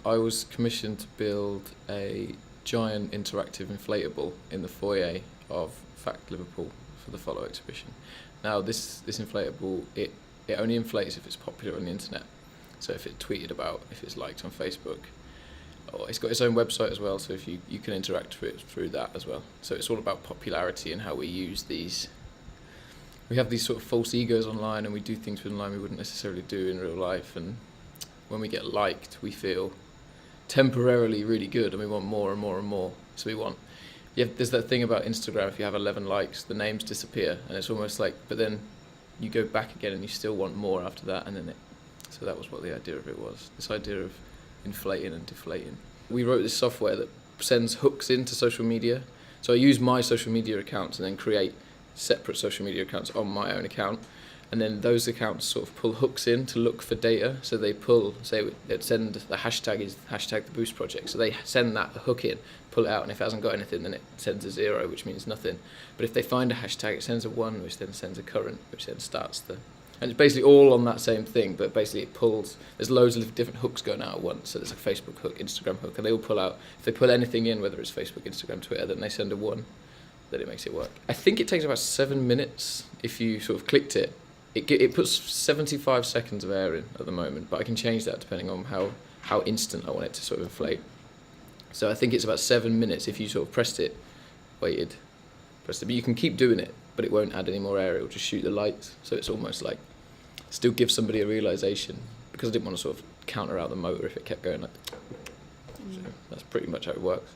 I was commissioned to build a giant interactive inflatable in the foyer of Fact Liverpool for the Follow exhibition. Now, this inflatable, it only inflates if it's popular on the internet. So if it's tweeted about, if it's liked on Facebook, or it's got its own website as well, so if you can interact with it through that as well. So it's all about popularity and how we use these. We have these sort of false egos online, and we do things online we wouldn't necessarily do in real life, and when we get liked, we feel temporarily really good, and we want more and more and more. So there's that thing about Instagram, if you have 11 likes, the names disappear, and it's almost like, but then you go back again and you still want more after that, and then so that was what the idea of it was, this idea of inflating and deflating. We wrote this software that sends hooks into social media. So I use my social media accounts and then create separate social media accounts on my own account, and then those accounts sort of pull hooks in to look for data. So they pull, say, they'd send the hashtag is hashtag the Boost Project. So they send that hook in, pull it out, and if it hasn't got anything, then it sends a 0, which means nothing. But if they find a hashtag, it sends a 1, which then sends a current, which then starts the. And it's basically all on that same thing, but basically it pulls. There's loads of different hooks going out at once. So there's a Facebook hook, Instagram hook, and they all pull out. If they pull anything in, whether it's Facebook, Instagram, Twitter, then they send a 1. Then it makes it work. I think it takes about 7 minutes if you sort of clicked it. It puts 75 seconds of air in at the moment, but I can change that depending on how instant I want it to sort of inflate. So I think it's about 7 minutes if you sort of pressed it, waited, pressed it. But you can keep doing it, but it won't add any more air. It'll just shoot the lights. So it's almost like still give somebody a realization, because I didn't want to sort of counter out the motor if it kept going like. So that's pretty much how it works.